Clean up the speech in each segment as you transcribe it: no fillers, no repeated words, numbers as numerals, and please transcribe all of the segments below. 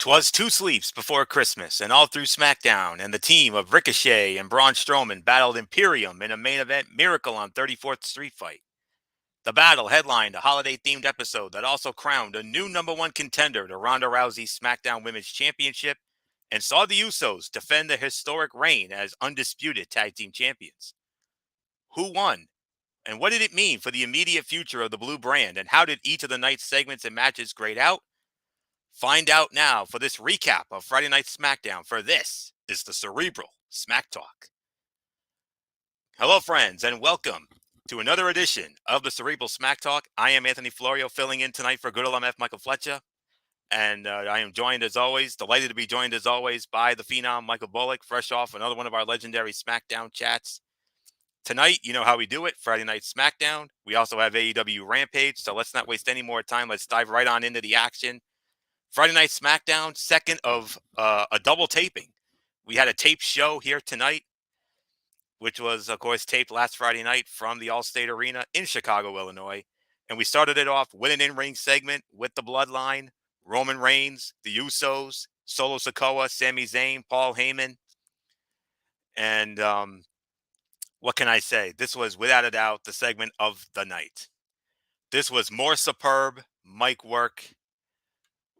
'Twas two sleeps before Christmas, and all through SmackDown, and the team of Ricochet and Braun Strowman battled Imperium in a main event miracle on 34th Street Fight. The battle headlined a holiday-themed episode that also crowned a new number one contender to Ronda Rousey's SmackDown Women's Championship and saw the Usos defend their historic reign as undisputed tag team champions. Who won? And what did it mean for the immediate future of the blue brand? And how did each of the night's segments and matches grade out? Find out now for this recap of Friday Night SmackDown, for this is the Cerebral Smack Talk. Hello, friends, and welcome to another edition of the Cerebral Smack Talk. I am Anthony Florio, filling in tonight for good old MF Michael Fletcher. And I am joined as always, delighted to be joined as always by the Phenom Michael Bullock, fresh off another one of our legendary SmackDown chats. Tonight, you know how we do it, Friday Night SmackDown. We also have AEW Rampage, so let's not waste any more time. Let's dive right on into the action. Friday Night SmackDown, second of a double taping. We had a taped show here tonight, which was, of course, taped last Friday night from the Allstate Arena in Chicago, Illinois. And we started it off with an in-ring segment with the Bloodline, Roman Reigns, the Usos, Solo Sikoa, Sami Zayn, Paul Heyman. And what can I say? This was, without a doubt, the segment of the night. This was more superb mic work.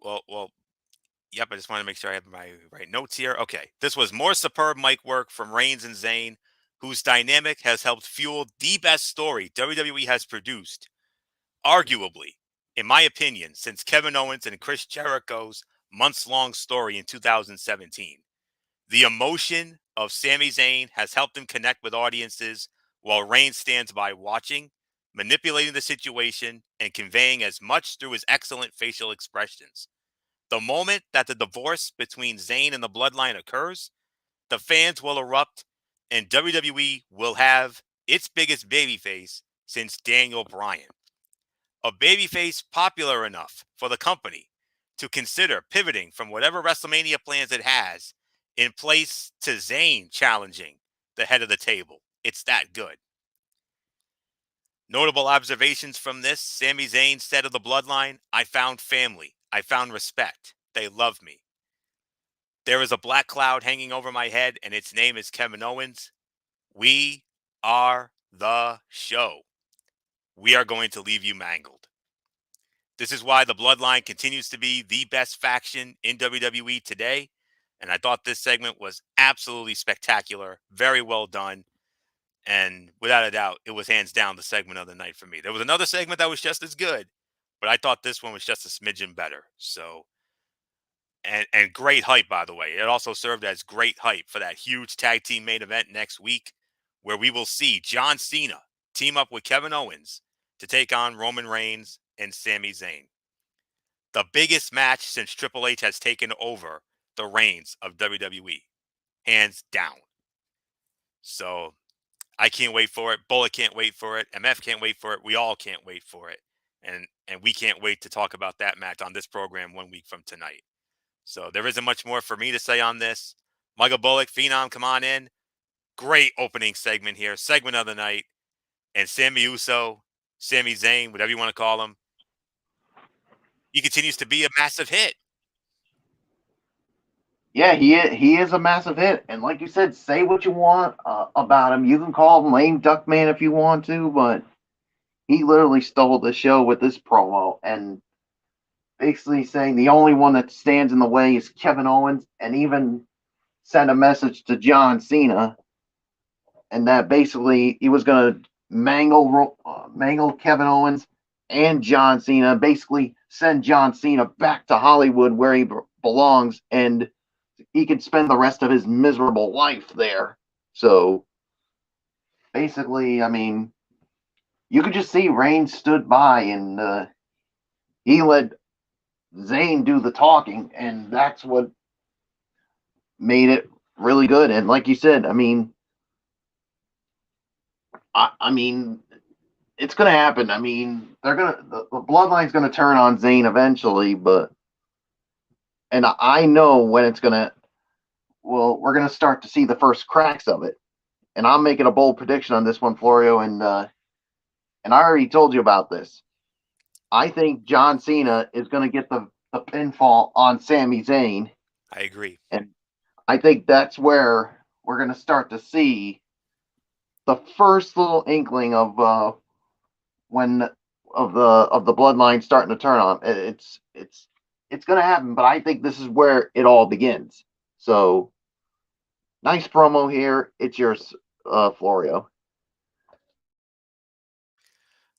Yep, I just want to make sure I have my right notes here. Okay, this was more superb mic work from Reigns and Zayn, whose dynamic has helped fuel the best story WWE has produced, arguably, in my opinion, since Kevin Owens and Chris Jericho's months-long story in 2017. The emotion of Sami Zayn has helped him connect with audiences while Reigns stands by watching, manipulating the situation, and conveying as much through his excellent facial expressions. The moment that the divorce between Zayn and the Bloodline occurs, the fans will erupt, and WWE will have its biggest babyface since Daniel Bryan. A babyface popular enough for the company to consider pivoting from whatever WrestleMania plans it has in place to Zayn challenging the head of the table. It's that good. Notable observations from this: Sami Zayn said of the Bloodline, "I found family. I found respect. They love me. There is a black cloud hanging over my head, and its name is Kevin Owens. We are the show. We are going to leave you mangled." This is why the Bloodline continues to be the best faction in WWE today. And I thought this segment was absolutely spectacular, very well done. And without a doubt, it was hands down the segment of the night for me. There was another segment that was just as good, but I thought this one was just a smidgen better. So, and great hype, by the way. It also served as great hype for that huge tag team main event next week, where we will see John Cena team up with Kevin Owens to take on Roman Reigns and Sami Zayn. The biggest match since Triple H has taken over the reins of WWE, hands down. So I can't wait for it. Bullet can't wait for it. MF can't wait for it. We all can't wait for it. And we can't wait to talk about that match on this program 1 week from tonight. So there isn't much more for me to say on this. Michael Bullock, Phenom, come on in. Great opening segment here. Segment of the night. And Sami Uso, Sami Zayn, whatever you want to call him, he continues to be a massive hit. Yeah, he is a massive hit, and like you said, say what you want about him. You can call him lame duck man if you want to, but he literally stole the show with this promo, and basically saying the only one that stands in the way is Kevin Owens, and even sent a message to John Cena, and that basically he was going to mangle Kevin Owens and John Cena, basically send John Cena back to Hollywood where he belongs, and he could spend the rest of his miserable life there. So basically, I mean, you could just see Reigns stood by and he let Zayn do the talking, and that's what made it really good. And like you said, I mean, it's gonna happen. I mean, the bloodline's gonna turn on Zayn eventually, and I know when it's gonna. Well, we're gonna start to see the first cracks of it, and I'm making a bold prediction on this one, Florio, and I already told you about this. I think John Cena is gonna get the the pinfall on Sami Zayn. I agree. And I think that's where we're going to start to see the first little inkling of when of the bloodline starting to turn on. It's going to happen, but I think this is where it all begins. So nice promo here. It's yours, Florio.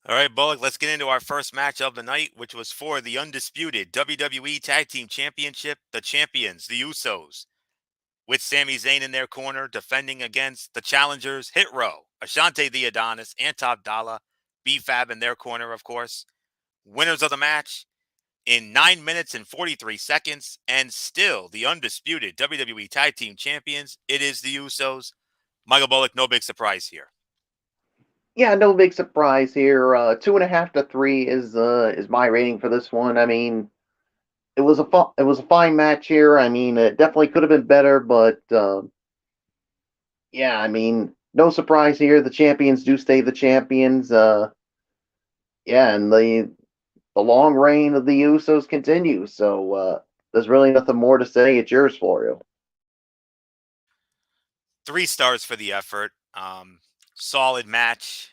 All right, Bullock, let's get into our first match of the night, which was for the undisputed WWE Tag Team Championship. The champions, the Usos, with Sami Zayn in their corner, defending against the challengers, Hit Row, Ashante the Adonis, and Top Dollar, B-Fab in their corner, of course. Winners of the match in 9 minutes and 43 seconds, and still the undisputed WWE Tag Team Champions. It is the Usos. Michael Bullock, no big surprise here. Yeah, no big surprise here. 2.5 to 3 is my rating for this one. I mean, it was a fine match here. I mean, it definitely could have been better, but yeah, I mean, no surprise here. The champions do stay the champions. Yeah, and the long reign of the Usos continues. So there's really nothing more to say. It's yours, Florio. 3 stars for the effort. Solid match.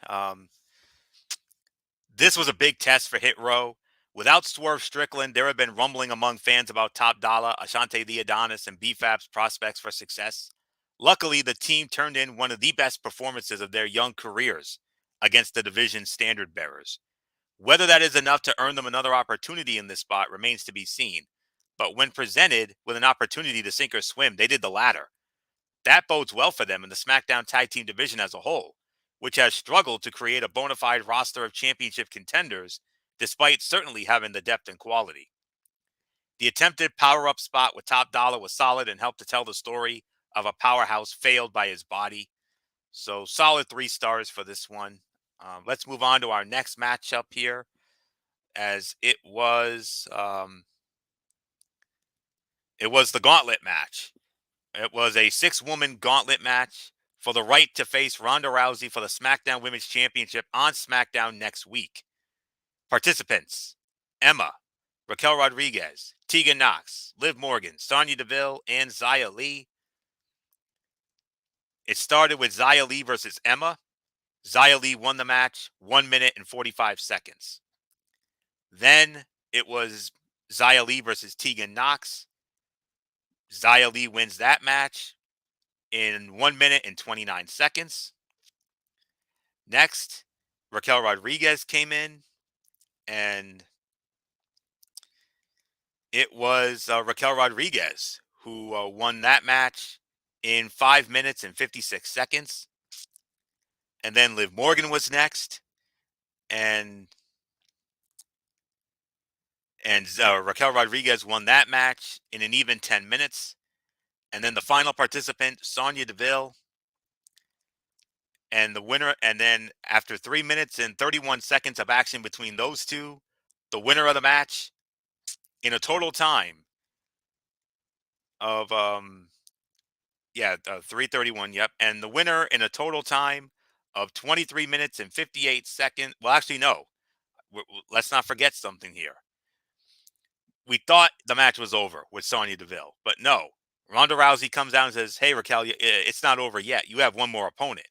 This was a big test for Hit Row. Without Swerve Strickland, there had been rumbling among fans about Top Dollar, Ashante the Adonis, and B-Fab's prospects for success. Luckily, the team turned in one of the best performances of their young careers against the division's standard bearers. Whether that is enough to earn them another opportunity in this spot remains to be seen. But when presented with an opportunity to sink or swim, they did the latter. That bodes well for them in the SmackDown Tag Team division as a whole, which has struggled to create a bona fide roster of championship contenders, despite certainly having the depth and quality. The attempted power-up spot with Top Dollar was solid and helped to tell the story of a powerhouse failed by his body. So solid 3 stars for this one. Let's move on to our next matchup here, as it was the Gauntlet match. It was a 6-woman gauntlet match for the right to face Ronda Rousey for the SmackDown Women's Championship on SmackDown next week. Participants: Emma, Raquel Rodriguez, Tegan Knox, Liv Morgan, Sonya Deville, and Xia Li. It started with Xia Li versus Emma. Xia Li won the match 1 minute and 45 seconds. Then it was Xia Li versus Tegan Knox. Xia Li wins that match in 1 minute and 29 seconds. Next, Raquel Rodriguez came in, and it was Raquel Rodriguez who won that match in 5 minutes and 56 seconds. And then Liv Morgan was next, and Raquel Rodriguez won that match in an even 10 minutes. And then the final participant, Sonya Deville, and the winner. And then after 3 minutes and 31 seconds of action between those two, the winner of the match in a total time of 3:31. Yep, and the winner in a total time of 23 minutes and 58 seconds. Well, actually, no. Let's not forget something here. We thought the match was over with Sonya Deville, but no. Ronda Rousey comes down and says, "Hey, Raquel, it's not over yet. You have one more opponent,"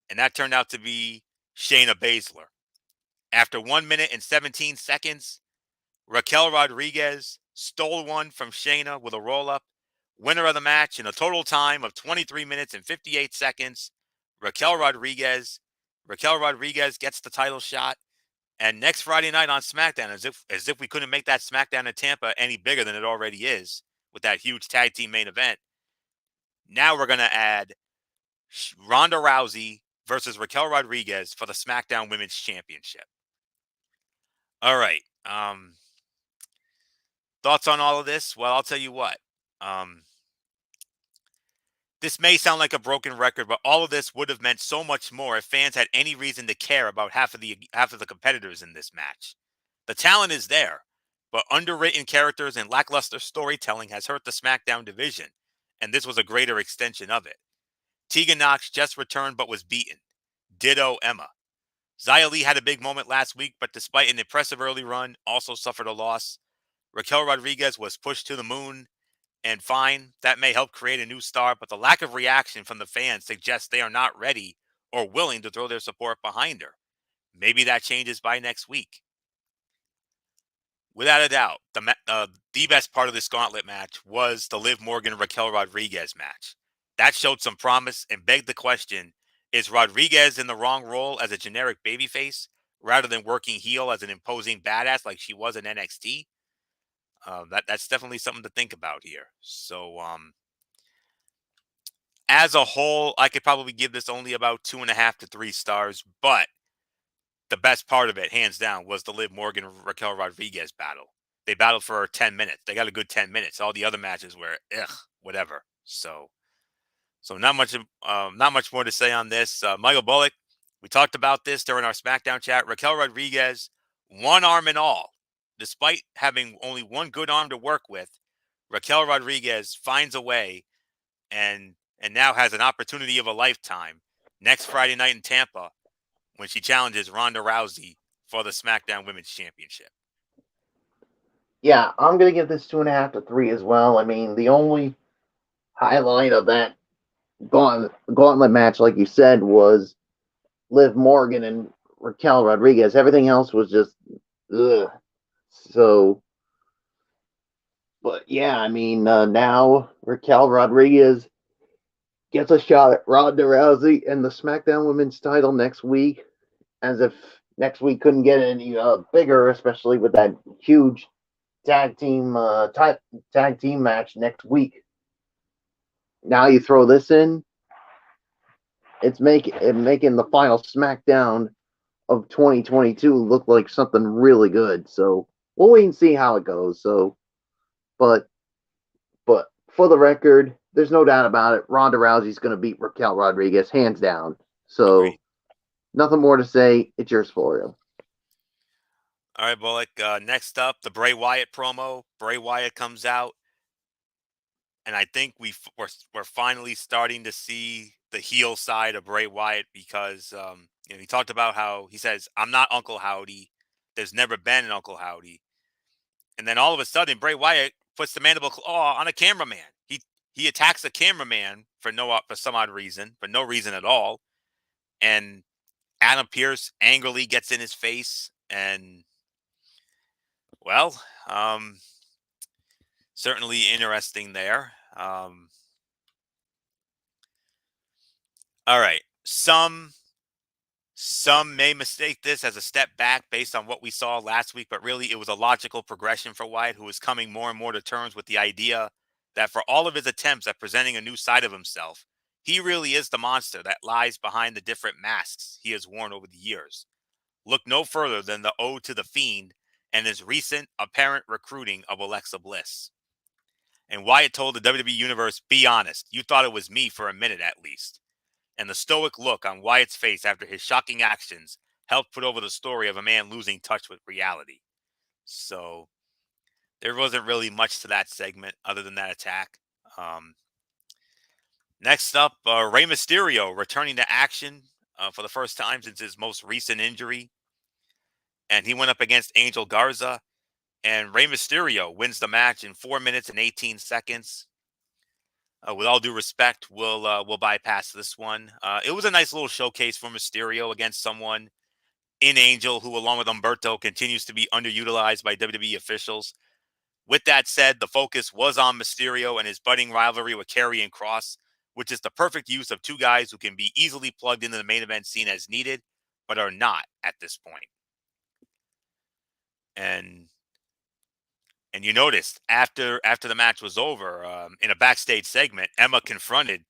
and that turned out to be Shayna Baszler. After 1 minute and 17 seconds, Raquel Rodriguez stole one from Shayna with a roll-up. Winner of the match in a total time of 23 minutes and 58 seconds, Raquel Rodriguez. Raquel Rodriguez gets the title shot. And next Friday night on SmackDown, as if we couldn't make that SmackDown in Tampa any bigger than it already is with that huge tag team main event, now we're going to add Ronda Rousey versus Raquel Rodriguez for the SmackDown Women's Championship. All right. Thoughts on all of this? Well, I'll tell you what. This may sound like a broken record, but all of this would have meant so much more if fans had any reason to care about half of the competitors in this match. The talent is there, but underwritten characters and lackluster storytelling has hurt the SmackDown division, and this was a greater extension of it. Tegan Knox just returned but was beaten. Ditto Emma. Xia Li had a big moment last week, but despite an impressive early run, also suffered a loss. Raquel Rodriguez was pushed to the moon, and fine, that may help create a new star, but the lack of reaction from the fans suggests they are not ready or willing to throw their support behind her. Maybe that changes by next week. Without a doubt, the best part of this gauntlet match was the Liv Morgan Raquel Rodriguez match. That showed some promise and begged the question: is Rodriguez in the wrong role as a generic babyface rather than working heel as an imposing badass like she was in NXT? That's definitely something to think about here. So, as a whole, I could probably give this only about 2.5 to 3 stars, but the best part of it, hands down, was the Liv Morgan Raquel Rodriguez battle. They battled for 10 minutes. They got a good 10 minutes. All the other matches were whatever. So not much more to say on this. Michael Bullock, we talked about this during our SmackDown chat. Raquel Rodriguez, one arm and all, despite having only one good arm to work with, Raquel Rodriguez finds a way and now has an opportunity of a lifetime next Friday night in Tampa when she challenges Ronda Rousey for the SmackDown Women's Championship. Yeah, I'm gonna give this 2.5 to 3 as well. I mean, the only highlight of that gauntlet match, like you said, was Liv Morgan and Raquel Rodriguez. Everything else was just ugh. So, but yeah, I mean, now Raquel Rodriguez gets a shot at Ronda Rousey and the SmackDown Women's title next week, as if next week couldn't get any bigger, especially with that huge tag team tag team match next week. Now you throw this in, it's making the final SmackDown of 2022 look like something really good. So we'll wait and see how it goes. So, but for the record, there's no doubt about it. Ronda Rousey's going to beat Raquel Rodriguez hands down. So Agreed. nothing more to say. It's yours for you. All right, Bullock. Next up, the Bray Wyatt promo. Bray Wyatt comes out, and I think we're finally starting to see the heel side of Bray Wyatt because he talked about how he says, "I'm not Uncle Howdy. There's never been an Uncle Howdy." And then all of a sudden, Bray Wyatt puts the mandible claw on a cameraman. He attacks a cameraman for some odd reason, for no reason at all. And Adam Pearce angrily gets in his face, and well, certainly interesting there. All right, some may mistake this as a step back based on what we saw last week, but really it was a logical progression for Wyatt, who is coming more and more to terms with the idea that for all of his attempts at presenting a new side of himself, he really is the monster that lies behind the different masks he has worn over the years. Look no further than the ode to the Fiend and his recent apparent recruiting of Alexa Bliss. And Wyatt told the WWE Universe, "Be honest, you thought it was me for a minute at least." And the stoic look on Wyatt's face after his shocking actions helped put over the story of a man losing touch with reality. So there wasn't really much to that segment other than that attack. Um, Next up, Rey Mysterio returning to action for the first time since his most recent injury. And he went up against Angel Garza. And Rey Mysterio wins the match in 4 minutes and 18 seconds. With all due respect, we'll bypass this one. It was a nice little showcase for Mysterio against someone in Angel, who, along with Humberto, continues to be underutilized by WWE officials. With that said, the focus was on Mysterio and his budding rivalry with Karrion Kross, which is the perfect use of two guys who can be easily plugged into the main event scene as needed, but are not at this point. And you noticed after the match was over, in a backstage segment, Emma confronted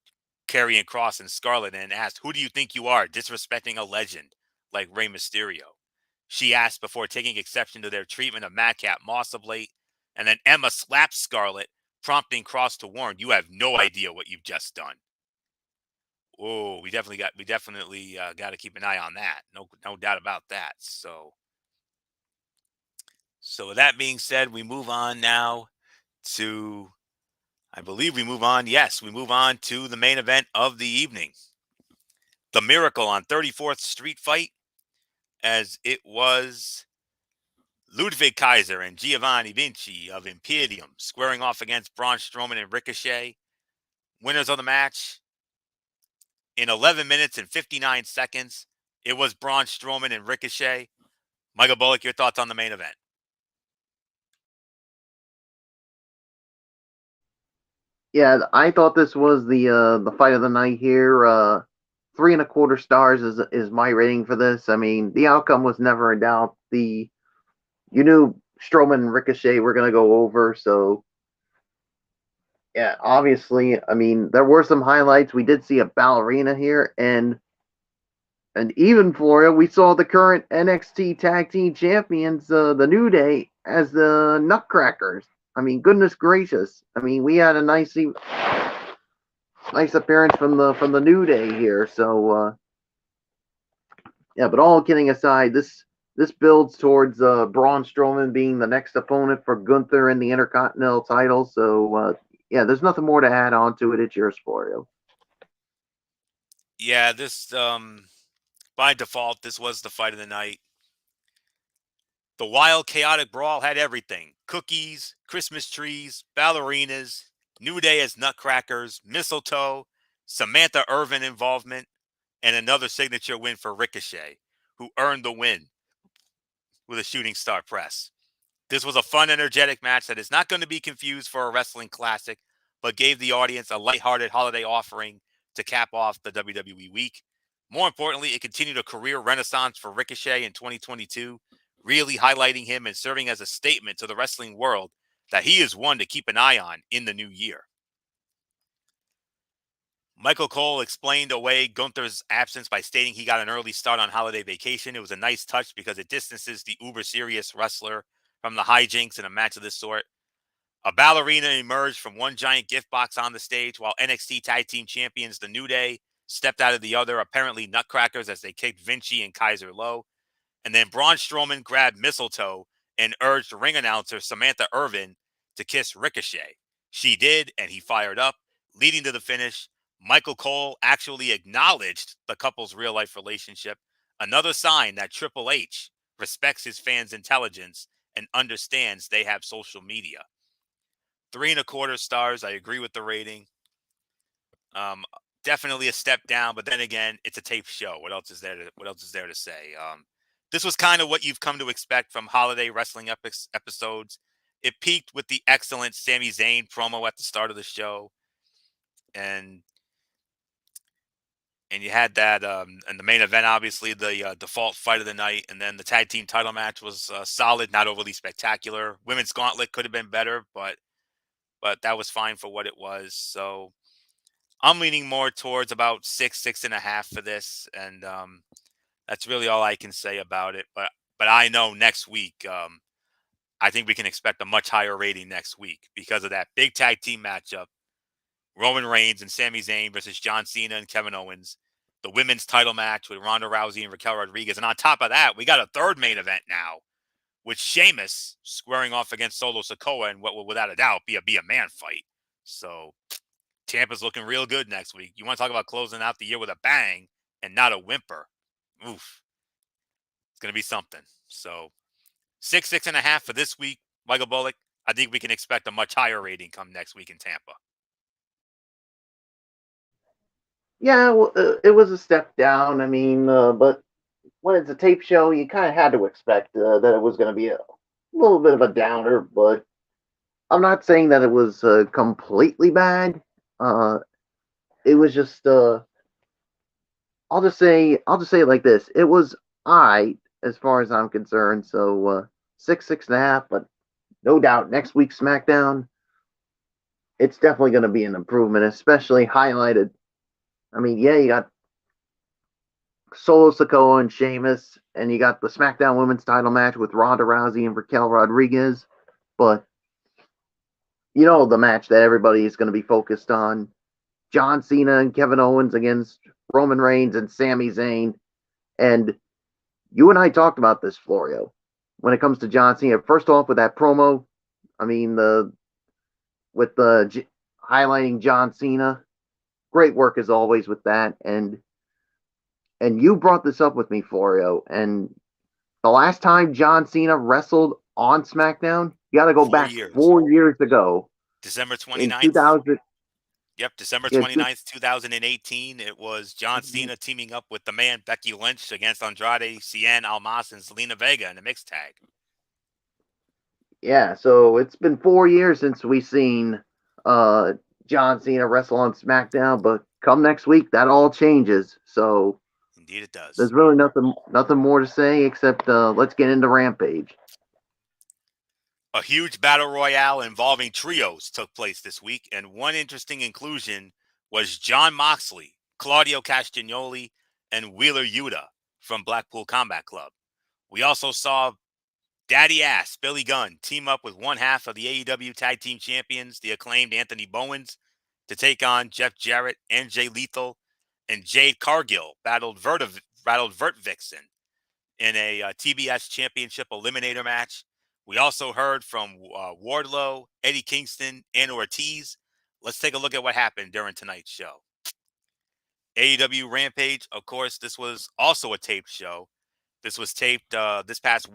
Karrion Kross and Scarlett and asked, "Who do you think you are, disrespecting a legend like Rey Mysterio?" She asked before taking exception to their treatment of Madcap Moss of late. And then Emma slapped Scarlett, prompting Kross to warn, "You have no idea what you've just done." Oh, we definitely got to keep an eye on that. No doubt about that. So with that being said, we move on now to, I believe we move on. Yes, we move on to the main event of the evening. The Miracle on 34th Street fight, as it was Ludwig Kaiser and Giovanni Vinci of Imperium squaring off against Braun Strowman and Ricochet. Winners of the match in 11 minutes and 59 seconds. It was Braun Strowman and Ricochet. Michael Bullock, your thoughts on the main event? Yeah, I thought this was the fight of the night here. 3.25 stars is my rating for this. I mean, the outcome was never in doubt. You knew Strowman and Ricochet were gonna go over, so yeah, obviously, I mean, there were some highlights. We did see a ballerina here, and even Florida, we saw the current NXT Tag Team Champions, the New Day, as the Nutcrackers. I mean, goodness gracious! I mean, we had a nice appearance from the New Day here. So yeah, but all kidding aside, this builds towards Braun Strowman being the next opponent for Gunther in the Intercontinental title. So yeah, there's nothing more to add on to it. It's yours, Florio. Yeah, this by default, this was the fight of the night. The wild, chaotic brawl had everything: cookies, Christmas trees, ballerinas, New Day as nutcrackers, mistletoe, Samantha Irvin involvement, and another signature win for Ricochet, who earned the win with a shooting star press. This was a fun, energetic match that is not going to be confused for a wrestling classic, but gave the audience a lighthearted holiday offering to cap off the WWE week. More importantly, it continued a career renaissance for Ricochet in 2022, really highlighting him and serving as a statement to the wrestling world that he is one to keep an eye on in the new year. Michael Cole explained away Gunther's absence by stating he got an early start on holiday vacation. It was a nice touch because it distances the uber serious wrestler from the hijinks in a match of this sort. A ballerina emerged from one giant gift box on the stage while NXT Tag Team Champions The New Day stepped out of the other, apparently nutcrackers, as they kicked Vinci and Kaiser low. And then Braun Strowman grabbed mistletoe and urged ring announcer Samantha Irvin to kiss Ricochet. She did, and he fired up, leading to the finish. Michael Cole actually acknowledged the couple's real life relationship, another sign that Triple H respects his fans' intelligence and understands they have social media. 3.25 stars. I agree with the rating. Um, Definitely a step down, but then again, it's a tape show. What else is there to say? This was kind of what you've come to expect from holiday wrestling episodes. It peaked with the excellent Sami Zayn promo at the start of the show, and you had that and the main event, obviously the default fight of the night, and then the tag team title match was solid, not overly spectacular. Women's Gauntlet could have been better, but that was fine for what it was. So I'm leaning more towards about 6.5 for this, and that's really all I can say about it. But I know next week, I think we can expect a much higher rating next week because of that big tag team matchup: Roman Reigns and Sami Zayn versus John Cena and Kevin Owens. The women's title match with Ronda Rousey and Raquel Rodriguez, and on top of that, we got a third main event now with Sheamus squaring off against Solo Sikoa in what will, without a doubt, be a man fight. So Tampa's looking real good next week. You want to talk about closing out the year with a bang and not a whimper? Oof, it's going to be something. So 6.5 for this week, Michael Bullock. I think we can expect a much higher rating come next week in Tampa. Yeah, well, it was a step down. I mean, but when it's a tape show, you kind of had to expect that it was going to be a little bit of a downer. But I'm not saying that it was completely bad. Uh, it was just I'll just say it like this: it was I as far as I'm concerned. So 6.5, but no doubt next week's SmackDown, it's definitely going to be an improvement, especially highlighted. I mean, yeah, you got Solo Sikoa and Sheamus, and you got the SmackDown Women's Title match with Ronda Rousey and Raquel Rodriguez, but you know the match that everybody is going to be focused on: John Cena and Kevin Owens against Roman Reigns and Sami Zayn. And you and I talked about this, Florio, when it comes to John Cena. First off, with that promo, I mean, with the highlighting John Cena, great work as always with that. And you brought this up with me, Florio, and the last time John Cena wrestled on SmackDown, you got to go Four back years. 4 years ago December in 29th. 2000. Yep, December Yeah, 29th, 2018. It was John Cena teaming up with the man Becky Lynch against Andrade, Cien Almas, and Zelina Vega in a mixed tag. yeah. So it's been 4 years since we seen uh, John Cena wrestle on SmackDown, but come next week, that all changes. So Indeed, it does. there's really nothing more to say except let's get into Rampage. A huge battle royale involving trios took place this week, and one interesting inclusion was Jon Moxley, Claudio Castagnoli, and Wheeler Yuta from Blackpool Combat Club. We also saw Daddy Ass Billy Gunn team up with one half of the AEW Tag Team Champions, the acclaimed Anthony Bowens, to take on Jeff Jarrett and Jay Lethal, and Jade Cargill battled Vert Vixen in a TBS Championship Eliminator match. We also heard from Wardlow, Eddie Kingston, and Ortiz. Let's take a look at what happened during tonight's show. AEW Rampage, of course, this was also a taped show. This was taped this past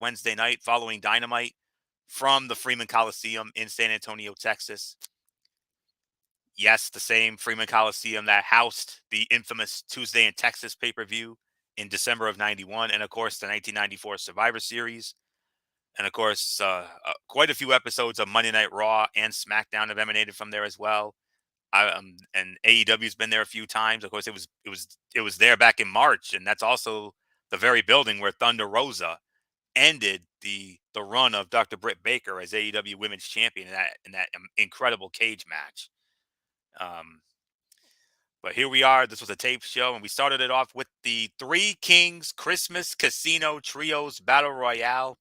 Wednesday night following Dynamite from the Freeman Coliseum in San Antonio, Texas. Yes, the same Freeman Coliseum that housed the infamous Tuesday in Texas pay-per-view in December of 91, and of course the 1994 Survivor Series. And of course, quite a few episodes of Monday Night Raw and SmackDown have emanated from there as well. And AEW's been there a few times. Of course, it was there back in March, and that's also the very building where Thunder Rosa ended the run of Dr. Britt Baker as AEW Women's Champion in that incredible cage match. But here we are. This was a tape show, and we started it off with the Three Kings Christmas Casino Trios Battle Royale.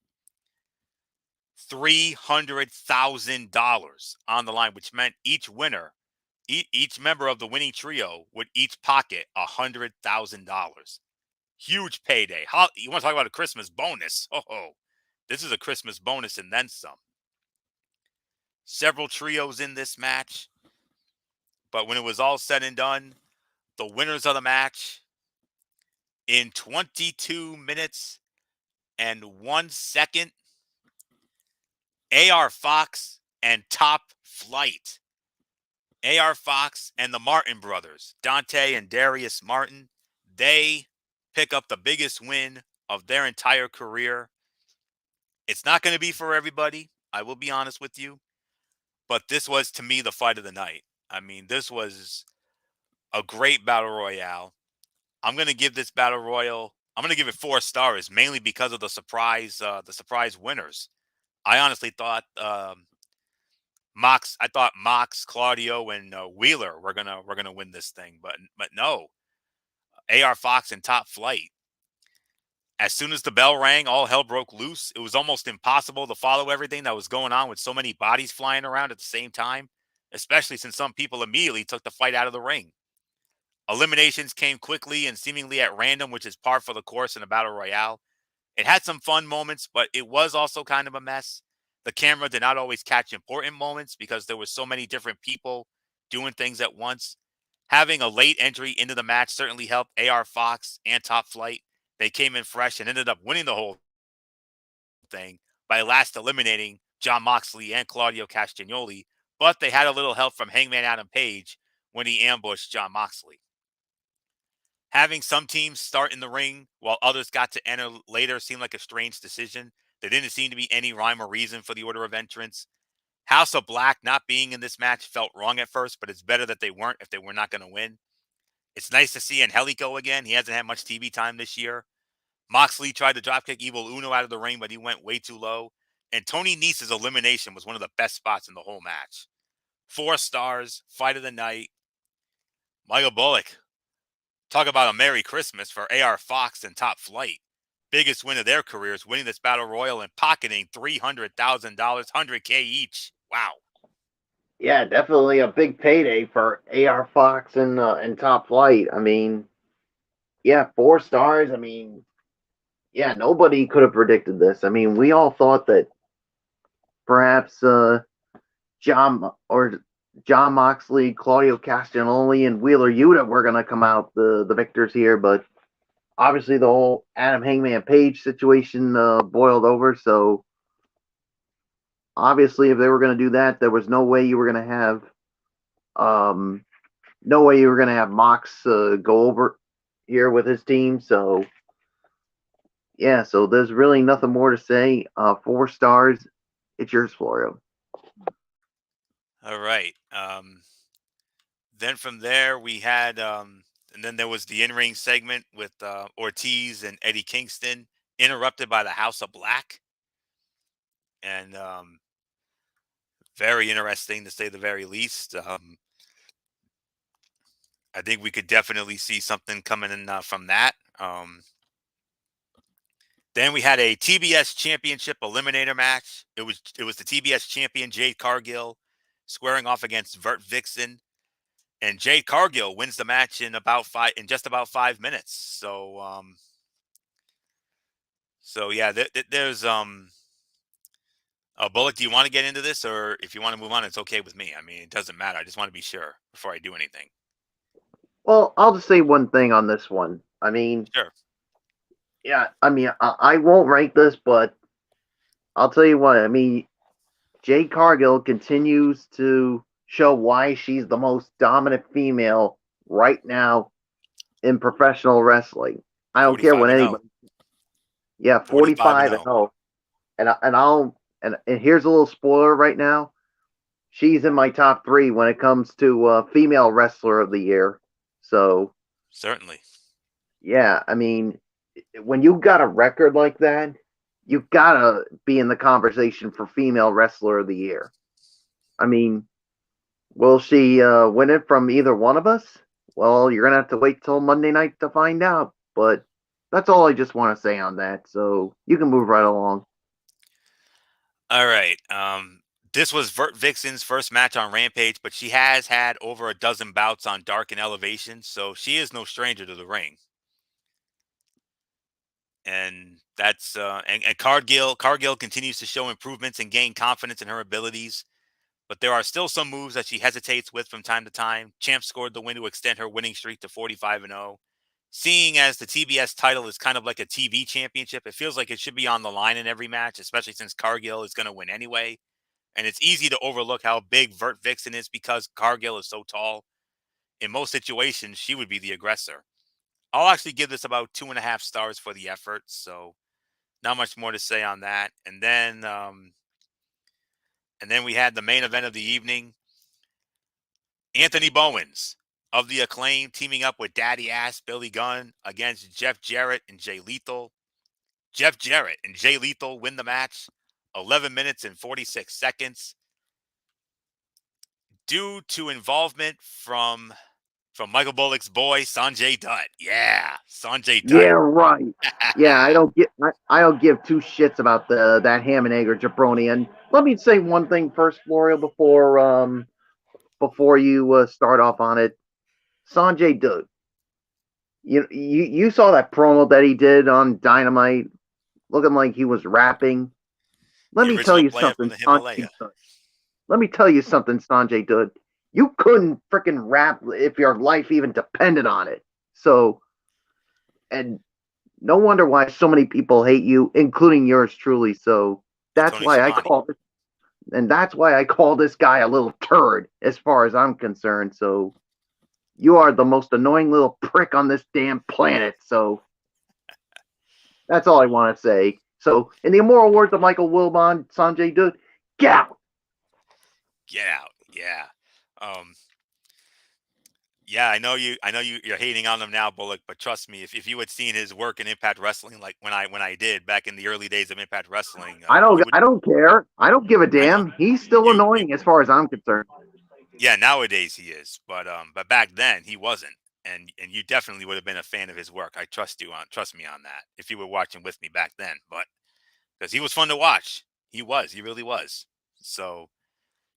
$300,000 on the line, which meant each winner, each member of the winning trio would each pocket $100,000. Huge payday. You want to talk about a Christmas bonus? Oh, this is a Christmas bonus and then some. Several trios in this match, but when it was all said and done, the winners of the match in 22 minutes and 1 second, AR Fox and Top Flight. AR Fox and the Martin brothers, Dante and Darius Martin, they pick up the biggest win of their entire career. It's not going to be for everybody, I will be honest with you, but this was, to me, the fight of the night. I mean, this was a great battle royale. I'm going to give this battle royal, I'm going to give it 4 stars, mainly because of the surprise winners. I honestly thought Mox, Claudio, and Wheeler were gonna win this thing, but no. AR Fox and Top Flight. As soon as the bell rang, all hell broke loose. It was almost impossible to follow everything that was going on with so many bodies flying around at the same time, especially since some people immediately took the fight out of the ring. Eliminations came quickly and seemingly at random, which is par for the course in a battle royale. It had some fun moments, but it was also kind of a mess. The camera did not always catch important moments because there were so many different people doing things at once. Having a late entry into the match certainly helped AR Fox and Top Flight. They came in fresh and ended up winning the whole thing by last eliminating Jon Moxley and Claudio Castagnoli, but they had a little help from Hangman Adam Page when he ambushed Jon Moxley. Having some teams start in the ring while others got to enter later seemed like a strange decision. There didn't seem to be any rhyme or reason for the order of entrance. House of Black not being in this match felt wrong at first, but it's better that they weren't if they were not going to win. It's nice to see Angelico again. He hasn't had much TV time this year. Moxley tried to dropkick Evil Uno out of the ring, but he went way too low. And Tony Nese's elimination was one of the best spots in the whole match. 4 stars, fight of the night. Michael Bullock, talk about a Merry Christmas for AR Fox and Top Flight. Biggest win of their careers, winning this battle royal and pocketing $300,000, $100K each. Wow. Yeah, definitely a big payday for AR Fox and Top Flight. I mean, yeah, 4 stars. I mean, yeah, nobody could have predicted this. I mean, we all thought that perhaps Jon Moxley, Claudio Castagnoli, and Wheeler Yuta were gonna come out the victors here, but obviously the whole Adam Hangman Page situation boiled over. So obviously, if they were going to do that, there was no way you were going to have um, no way you were going to have Mox go over here with his team. So yeah, so there's really nothing more to say. 4 stars. It's yours, Florio. All right. Then from there we had, and then there was the in-ring segment with Ortiz and Eddie Kingston, interrupted by the House of Black, and very interesting to say the very least. I think we could definitely see something coming in from that. Then we had a TBS Championship Eliminator match. It was the TBS champion Jade Cargill squaring off against Vert Vixen, and Jade Cargill wins the match in just about 5 minutes. So yeah, there's Bullock. Do you want to get into this, or if you want to move on, it's okay with me. I mean, it doesn't matter. I just want to be sure before I do anything. Well, I'll just say one thing on this one. I mean, Sure. yeah, I mean, I won't rank this, but I'll tell you what. I mean, Jade Cargill continues to show why she's the most dominant female right now in professional wrestling. I don't care 45 what and 0. anybody. Yeah, 45 and 45 and 0. 0. And here's a little spoiler right now. She's in my top 3 when it comes to female wrestler of the year. So Certainly. yeah, I mean, when you got a record like that, you've got to be in the conversation for female wrestler of the year. I mean, will she win it from either one of us? Well, you're gonna have to wait till Monday night to find out. But that's all I just want to say on that. So you can move right along. All right. This was Vert Vixen's first match on Rampage, but she has had over a dozen bouts on Dark and Elevation, so she is no stranger to the ring. And that's and Cargill continues to show improvements and gain confidence in her abilities, but there are still some moves that she hesitates with from time to time. Champ scored the win to extend her winning streak to 45 and 0. Seeing as the TBS title is kind of like a TV championship, it feels like it should be on the line in every match, especially since Cargill is going to win anyway. And it's easy to overlook how big Vert Vixen is because Cargill is so tall. In most situations, she would be the aggressor. I'll actually give this about 2.5 stars for the effort. So not much more to say on that. And then we had the main event of the evening. Anthony Bowens of the Acclaim teaming up with Daddy Ass Billy Gunn against Jeff Jarrett and Jay Lethal. Jeff Jarrett and Jay Lethal win the match 11 minutes and 46 seconds due to involvement from Michael Bullock's boy Sanjay Dutt. Yeah, Sanjay Dutt. Yeah, right. Yeah, I don't give 2 shits about the that ham and egg or jabroni. And let me say one thing first, Florio, before you start off on it. Sanjay Dutt, you saw that promo that he did on Dynamite, looking like he was rapping. Let The me tell original you player from something, the Sanjay Himalaya. Dutt. Let me tell you something, Sanjay Dutt. You couldn't freaking rap if your life even depended on it. So, and no wonder why so many people hate you, including yours truly. So And that's Tony why I Schiavone. call this, and that's why I call this guy a little turd, as far as I'm concerned. So you are the most annoying little prick on this damn planet. So that's all I want to say. So, in the immoral words of Michael Wilbon, Sanjay Dutt, get out. Get out. Yeah. Um, yeah, you're hating on him now, Bullock, but trust me, if you had seen his work in Impact Wrestling like when I did back in the early days of Impact Wrestling, you would I don't care. I don't give a I know damn. He's still you annoying as far as I'm concerned. yeah, nowadays he is, but back then he wasn't. And you definitely would have been a fan of his work. I trust me on that if you were watching with me back then, but because he was fun to watch. He really was. So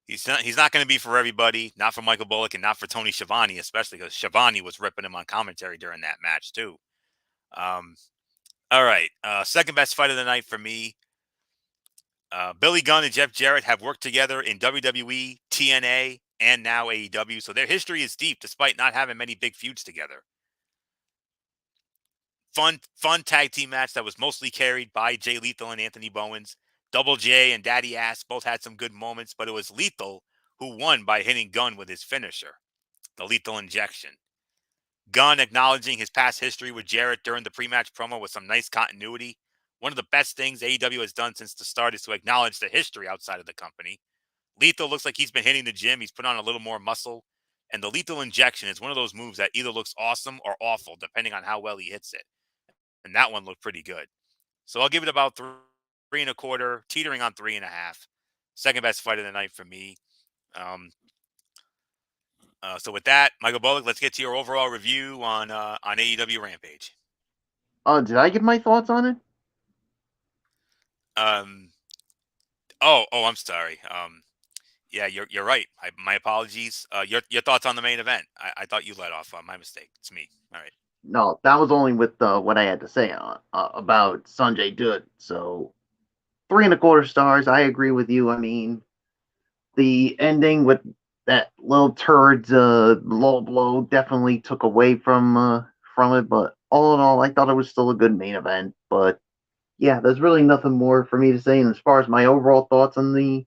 he's not going to be for everybody, not for Michael Bullock and not for Tony Schiavone, especially because Schiavone was ripping him on commentary during that match too. Um, all right, second best fight of the night for me. Billy Gunn and Jeff Jarrett have worked together in WWE, TNA, and now AEW, so their history is deep despite not having many big feuds together. fun tag team match that was mostly carried by Jay Lethal and Anthony Bowens. Double J and Daddy Ass both had some good moments, but it was Lethal who won by hitting Gunn with his finisher, the lethal injection. Gunn acknowledging his past history with Jarrett during the pre-match promo with some nice continuity. One of the best things AEW has done since the start is to acknowledge the history outside of the company. Lethal looks like he's been hitting the gym. He's put on a little more muscle. And the lethal injection is one of those moves that either looks awesome or awful, depending on how well he hits it. And that one looked pretty good. So I'll give it about three and a quarter, teetering on 3.5. Second best fight of the night for me. Um, so with that, Michael Bullock, let's get to your overall review on AEW Rampage. Did I give my thoughts on it? Um, I'm sorry. Yeah, you're right. My apologies. Your thoughts on the main event? I thought you led off. My mistake. It's me. All right. No, that was only with what I had to say about Sanjay Dutt. So 3.25 stars. I agree with you. I mean, the ending with that little turd's low blow definitely took away from it. But all in all, I thought it was still a good main event. But yeah, there's really nothing more for me to say. And as far as my overall thoughts on the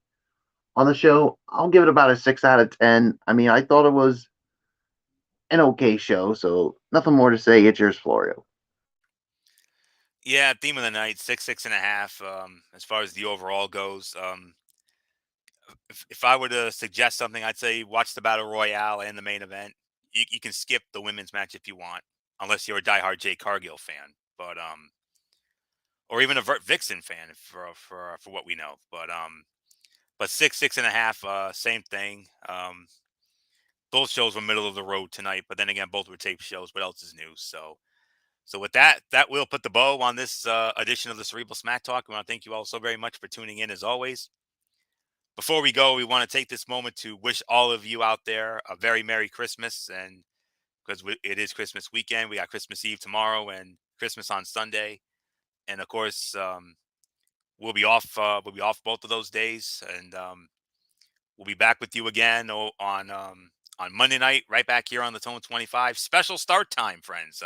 show, I'll give it about a 6 out of 10. I mean, I thought it was an okay show, so nothing more to say. It's yours, Florio. Yeah, theme of the night, 6.5. As far as the overall goes, if I were to suggest something, I'd say watch the Battle Royale and the main event. You can skip the women's match if you want, unless you're a diehard Jay Cargill fan, but or even a Vert Vixen fan for what we know. But 6.5, same thing. Both shows were middle of the road tonight, but then again, both were tape shows. What else is new? So with that, that will put the bow on this edition of the Cerebral Smack Talk. We want to thank you all so very much for tuning in as always. Before we go, we want to take this moment to wish all of you out there a very Merry Christmas. And because it is Christmas weekend, we got Christmas Eve tomorrow and Christmas on Sunday. And of course, we'll be off. We'll be off both of those days, and we'll be back with you again on Monday night, right back here on the Tone 25. Special start time, friends.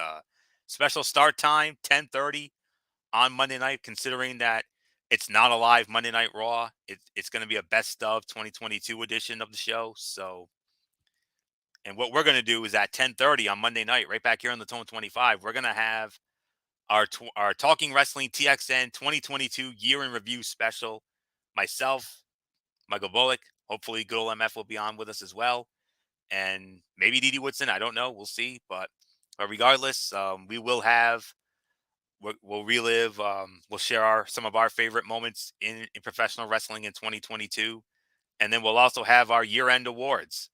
Special start time, 10:30 on Monday night. Considering that it's not a live Monday Night Raw, it's going to be a best of 2022 edition of the show. So, and what we're going to do is at 10:30 on Monday night, right back here on the Tone 25, we're going to have our Talking Wrestling TXN 2022 year in review special. Myself, Michael Bullock, hopefully good old MF will be on with us as well, and maybe Didi Woodson. I don't know. We'll see. But regardless, we will have we'll relive. We'll share some of our favorite moments in professional wrestling in 2022, and then we'll also have our year end awards.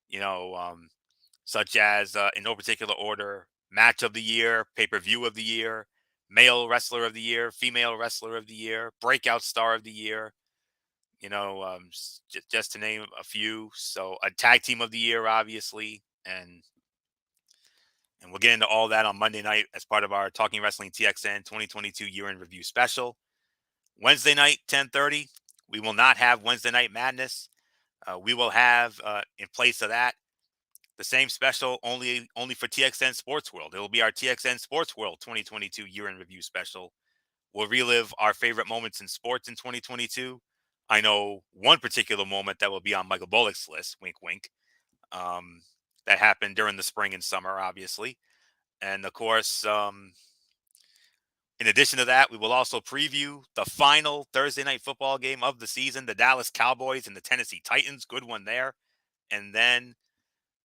You know, such as in no particular order: match of the year, pay per view of the year, male wrestler of the year, female wrestler of the year, breakout star of the year. Just to name a few. So a tag team of the year, obviously, and we'll get into all that on Monday night as part of our Talking Wrestling TXN 2022 year in review special. Wednesday night, 10:30. We will not have Wednesday Night Madness. We will have in place of that the same special only for TXN Sports World. It will be our TXN Sports World 2022 year in review special. We'll relive our favorite moments in sports in 2022. I know one particular moment that will be on Michael Bullock's list, wink, wink, um, that happened during the spring and summer, obviously. And of course, in addition to that, we will also preview the final Thursday night football game of the season, the Dallas Cowboys and the Tennessee Titans. Good one there. And then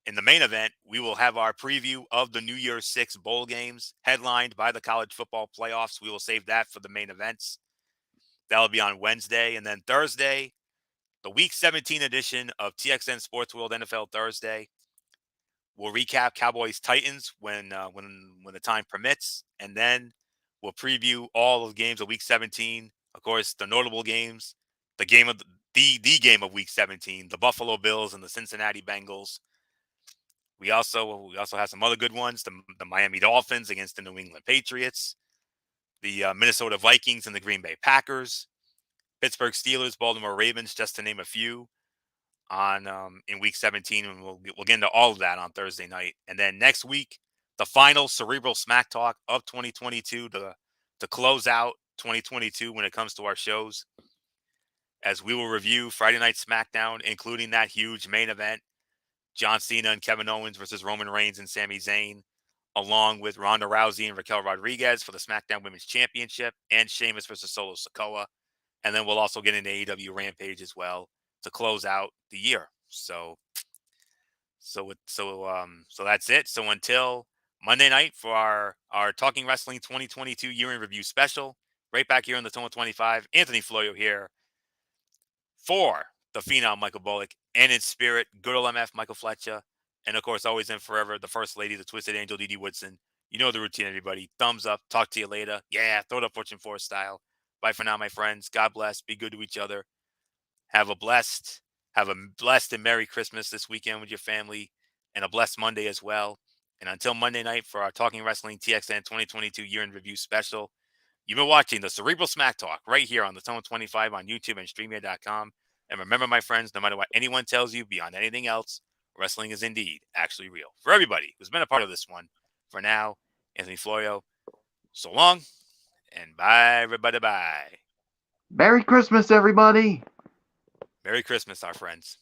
in the main event, we will have our preview of the New Year's Six bowl games headlined by the college football playoffs. We will save that for the main events. That'll be on Wednesday. And then Thursday, the Week 17 edition of TXN Sports World NFL Thursday. We'll recap Cowboys Titans when the time permits, and then we'll preview all of the games of Week 17. Of course, the notable games, the game of the game of Week 17, the Buffalo Bills and the Cincinnati Bengals. We also have some other good ones: the Miami Dolphins against the New England Patriots, the Minnesota Vikings and the Green Bay Packers, Pittsburgh Steelers, Baltimore Ravens, just to name a few on in week 17, and we'll get into all of that on Thursday night. And then next week the final Cerebral Smack Talk of 2022 to close out 2022 when it comes to our shows, as we will review Friday Night SmackDown, including that huge main event, John Cena and Kevin Owens versus Roman Reigns and Sami Zayn, along with Ronda Rousey and Raquel Rodriguez for the SmackDown Women's Championship, and Sheamus versus Solo Sikoa. And then we'll also get into AEW Rampage as well to close out the year. So that's it. So until Monday night for our Talking Wrestling 2022 year in review special, right back here on the Tone 25, Anthony Floyo here for the Phenom Michael Bullock, and in spirit, good old MF Michael Fletcher, and of course, always and forever, the First Lady, the Twisted Angel, Dee Woodson. You know the routine, everybody. Thumbs up. Talk to you later. Yeah, throw it up Fortune 4 style. Bye for now, my friends. God bless. Be good to each other. Have a blessed and Merry Christmas this weekend with your family, and a blessed Monday as well. And until Monday night for our Talking Wrestling TXN 2022 year in review special, you've been watching the Cerebral Smack Talk right here on the Tone 25 on YouTube and StreamYard.com. And remember, my friends, no matter what anyone tells you beyond anything else, wrestling is indeed actually real. For everybody who's been a part of this one, for now, Anthony Florio, so long, and bye, everybody, bye. Merry Christmas, everybody. Merry Christmas, our friends.